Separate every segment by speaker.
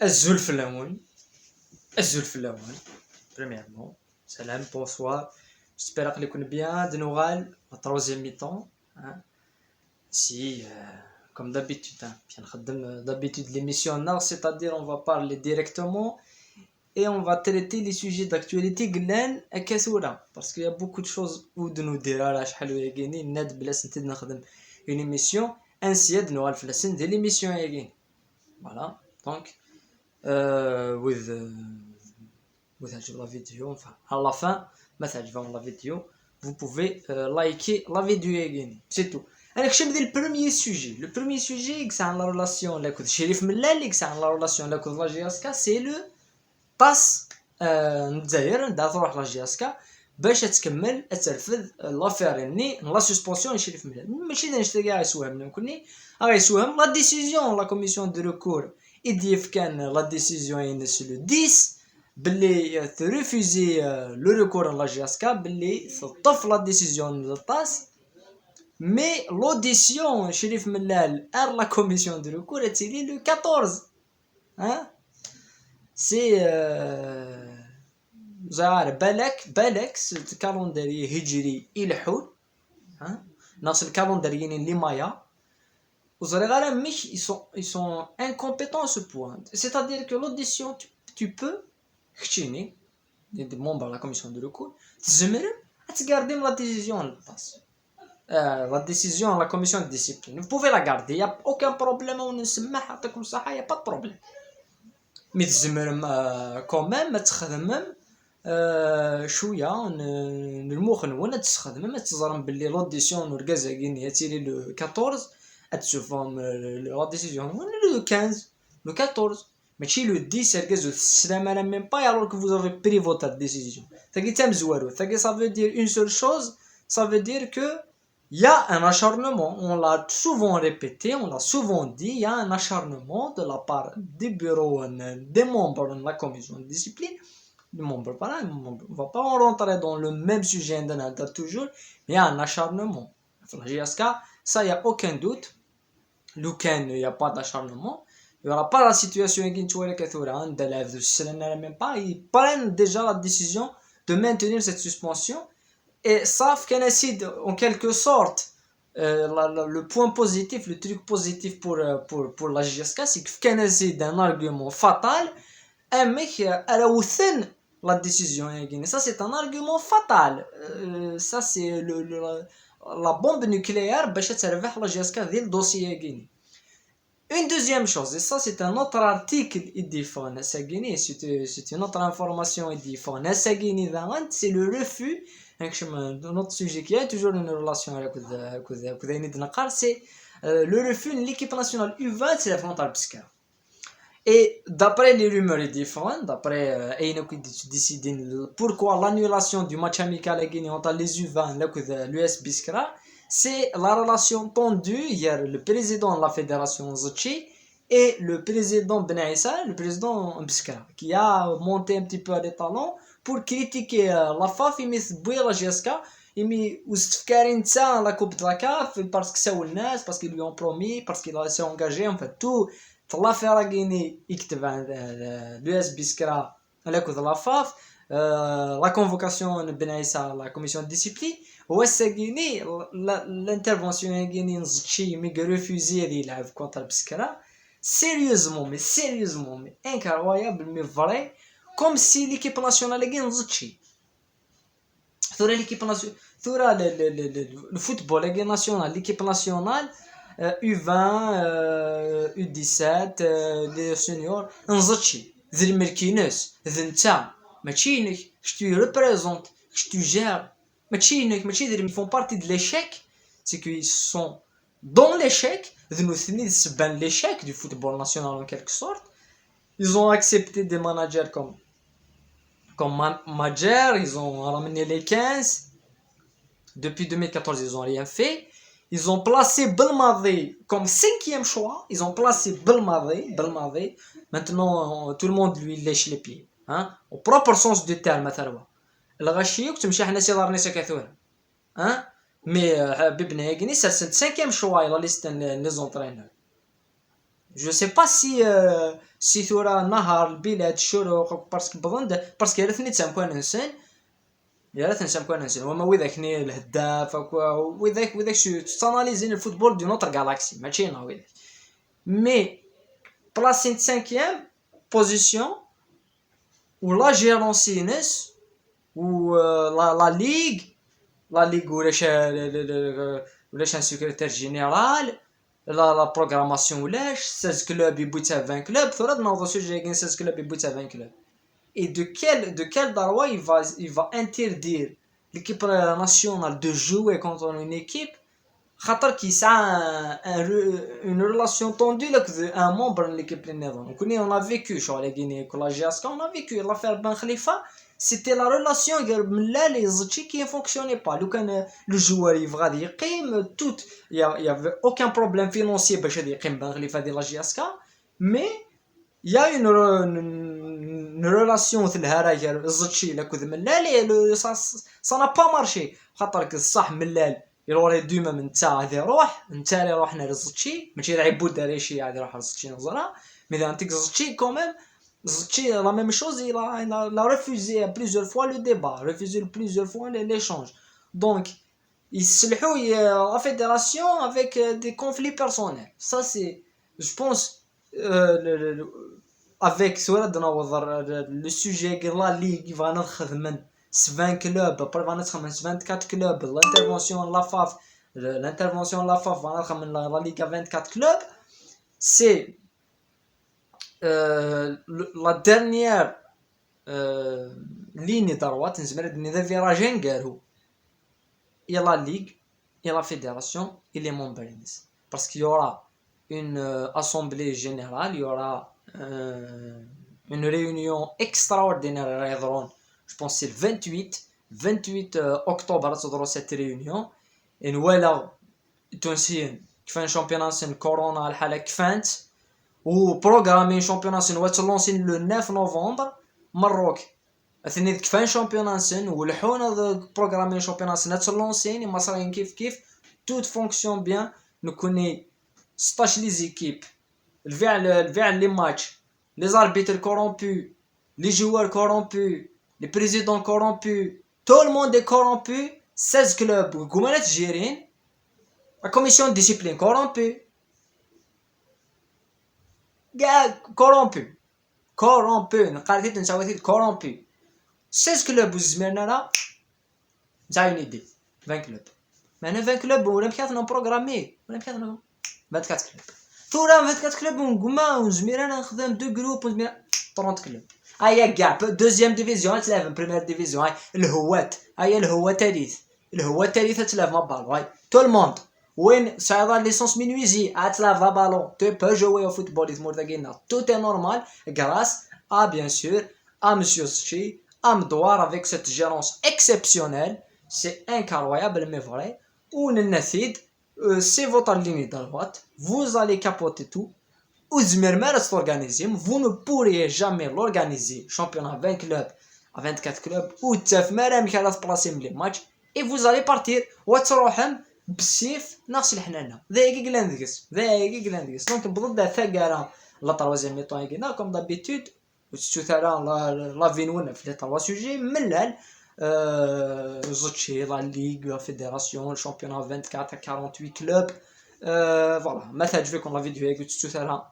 Speaker 1: الزلف اللون. الزلف اللون. Premièrement, salam, bonsoir. J'espère que vous allez bien. De nouvelles, la troisième mi-temps. Hein. Si, comme d'habitude, hein, d'habitude l'émission, c'est-à-dire on va parler directement et on va traiter les sujets d'actualité glen et كثيرة parce qu'il y a beaucoup de choses où de nous dire على شحال ويا كاينين ناد بلاص نتي نخدم une émission ainsi de nouvelles فلسين ديال l'émission يا كاين. Voilà. Donc vous avez la vidéo, enfin à la fin, la vidéo, vous pouvez liker la vidéo, c'est tout. Alors, je vais le premier sujet. Le premier sujet, c'est la relation avec Chérif Mellal, c'est la relation avec la GSK, c'est le pass نتزاير دافع la GSK باش تكمل ترفض لافير ني لا سسبونسيون لشريف ملال. ماشي نشتي كاع يسوهم كوني غيسوهم لا ديسيزيون لا كوميسيون دو ريكور يديف كان لا ديسيزيون ينس لو 10 باللي تريفوزي لو ريكور لا GSK باللي تطف لا ديسيزيون دو طاس مي لوديسيون شريف ملال ار لا كوميسيون دو ريكور تيلي لو 14 ها سي زعر بالك الكالندري هجري يلحون ها ناقص الكالندريين اللي مايا وزريغالا مش ils sont incompétents à ce point, c'est-à-dire que l'audition tu peux خشيني des membres de la commission de recours تزمر تغاردي la décision la décision la commission de discipline vous pouvez la garder, y a aucun problème ونسمح يعطيكم الصحة, y a pas de problème مي تزمر quand même تخدم شويه المخ نون تستخدم ما تزرم باللي لوديسيون وركازا كيني تيلي لو 14 اتشوفهم لا ديسيزيون لو 15 لو 14 ماشي لو 10 ركازو السلامه لا ميم با alors que vous avez pris votre décision تاكي تام زوارو تاكي ça veut dire une seule chose, ça veut dire que il y a un acharnement, on l'a souvent répété, on l'a souvent dit, il y a un acharnement de la part des bureaux, des membres de la commission de discipline. Le membre, voilà, on va pas rentrer dans le même sujet toujours, mais il y a un acharnement. La GSK, ça, il n'y a aucun doute. Lequel il n'y a pas d'acharnement. Il n'y aura pas la situation qui ils prennent déjà la décision de maintenir cette suspension et savent qu'un acide, en quelque sorte, le point positif, le truc positif pour la GSK, c'est qu'un acide, un argument fatal, un mec, elle a la décision. Ça, c'est un argument fatal. Ça, c'est la bombe nucléaire باش تربح la GSK ديال الدوسيي. Une deuxième chose, et ça c'est un autre article c'est une autre information c'est le refus, un autre sujet qui a toujours une relation avec c'est le refus de l'équipe nationale U20 c'est la frontale Pescara. Et d'après les rumeurs différentes, d'après Aino qui décide pourquoi l'annulation du match amical entre les U20 et l'US Pescara, c'est la relation tendue. Il y a le président de la fédération Zotchi et le président Benaïssa, le président Pescara, qui a monté un petit peu à des talons pour critiquer la FAF et mettre la GSK. وستفكارين تاع la coupe de la CAF parce que ساو الناس parce qu'ils lui ont promis parce qu'il s'est engagé en fait tout طلع في راكيني يكتب عن l'US Pescara على كود la FAF la convocation بن عيسى la commission de discipline وساكيني l'intervention ياكيني نزتشي مي ريفوزي يلعب contre Pescara sérieusement mais incroyable mais vrai comme si l'équipe nationale ياكين نزتشي ثورة l'équipe nationale ثورة le football national l'équipe nationale U20 U17 les seniors نزتشي ذي المركينس ذي نتا ماشي نك tu représentes tu gères ماشي ils font partie de l'échec, c'est qu'ils sont dans l'échec l'échec du football national en quelque sorte. Ils ont accepté des managers comme Majer, ils ont ramené les 15 depuis 2014 ils ont rien fait. Ils ont placé Belmadi comme 5e choix. Ils ont placé Belmadi. Maintenant, tout le monde lui lèche les pieds. Hein? Au propre sens du terme, مثلا. الغشي وتمشي حنا سي دارنيسا كثورة. Hein? Mais Bibna Yagini, c'est le 5e choix. Il a listé les entraîneurs. جو سي با سي سي ثورة نهار البلاد الشروق باسكو بظن باسكو رثني تسامكو ننسن يا رثني تسامكو ننسن وما وذاك ني الهداف وذاك شو تاناليزين الفوتبول دو نوتر غالاكسي ماشي نا وذاك مي بلاسين 5e بوزيسيون ولا جيرونسي نس و لا ليغ ولاش ان سكرتير جينيرال la programmation wesh 16 clubs يبوت 20 clubs ثورة نوضو سوجي 16 clubs يبوت 20 clubs et de quel droit il va interdire l'équipe nationale de jouer contre une équipe خاطر كيسعى une relation tendue avec un membre de l'équipe النظام on a vécu شغل la Guinée la GSK on a vécu l'affaire Ben Khalifa c'était la relation من لا لي زتشي qui fonctionnait pas لو كان le joueur يبغى غادي يقيم tout il y avait aucun problème financier باش غادي يقيم Ben Khalifa ديال la GSK mais il y a une relation مثل هراجر الزتشي لكذ ملال ça n'a pas marché خاطرك الصح ملال يروح ديما من نتا غادي يروح نتا اللي روحنا للزتشي ماشي لعيب بوداريشي غادي يروح للزتشي نظرا مي دا انتيك زتشي كوميم زتشي لا ميم شوز il a refusé plusieurs fois le débat refusé plusieurs fois l'échange donc يسلحوا la fédération avec des conflits personnels ça c'est je pense avec le sujet de la ligue va نخدم 20 clubs après va نخدم 24 clubs l'intervention de la FAF va نخدم la ligue à 24 clubs c'est la dernière ligne droite نزمر هاد فيراجين قالوا يا la ligue et la fédération et les membres parce qu'il y aura une assemblée générale il y aura une réunion extraordinaire je pense c'est le 28 octobre تدور cette réunion et voilà التونسيين كيفاش شامبيونات سن كورونا الحاله كفانت وبروغرامي شامبيونات سن وتلونسين لو 9 نوفمبر مروك اثنين كيفاش شامبيونات سن ولحونا بروغرامي شامبيونات سن تلونسين مصريين كيف tout fonctionne bien نكوني 16 لي زيكيب الفعل les matchs les arbitres corrompus les joueurs corrompus les présidents corrompus tout le monde est corrompu 16 clubs وكمالات جيرين la commission de discipline corrompue corrompu نقالت نساوي corrompu 16 clubs وزمرنا لا نتاع une idée 20 clubs معنا 20 clubs ولا مكياتنا بروغرامي ولا مكياتنا 24 clubs ثورة 24 clubs ونقما ونزميرانا نخدم دو جروب ونزميرانا 30 clubs هيا كاع دوزيام ديفيزيون تلعب بريمير ديفيزيون هاي الهوات الثالثة تلعب ما بالو هاي تو الموند وين صعيدة ليسونس مينويزي تلعب لا بالون تو بو جوي او فوتبول يتمور داكينا تو تي نورمال غراس بيان سور مسيو سشي مدوار افيك سيت جيرونس اكسيبسيونيل سي انكرويابل مي فري وننثيد سي فوتر ليني دروات vous allez capoter tout وزمير مارس تورغانيزيم vous ne pourriez jamais l'organiser championnat 20 clubs à 24 clubs و تاف مرامك على تبلاصي من لي ماتش et vous allez partir وتروحم بالسيف ناقص الحنانه ذاك كلاندكس دونك بضد ثقاره لا تروازيام ميطون كينا كوم دابيتود وتستثرا لا فينون في لي تروا سوجي ملال زوتشي لا ليغ لا فيدراسيون الشامبيونا 24 48 كلوب فوالا ما تعجبكم لا فيديو هيك تستثرا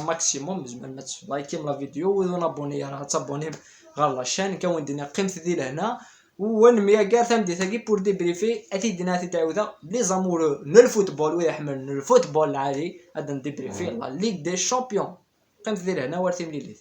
Speaker 1: ماكسيموم زعما ما لايكيم لا فيديو ونابوني راه تابوني غير لاشين كون دينا قيمت دي لهنا ونميا كاع ثمدي ثاقي بور ديبريفي اتيدنا تعاودا لي زامور الفوتبول ويحمل الفوتبول العادي هذا نديبريفي لا ليغ دي شامبيون قيمت دي لهنا وارتي مليلي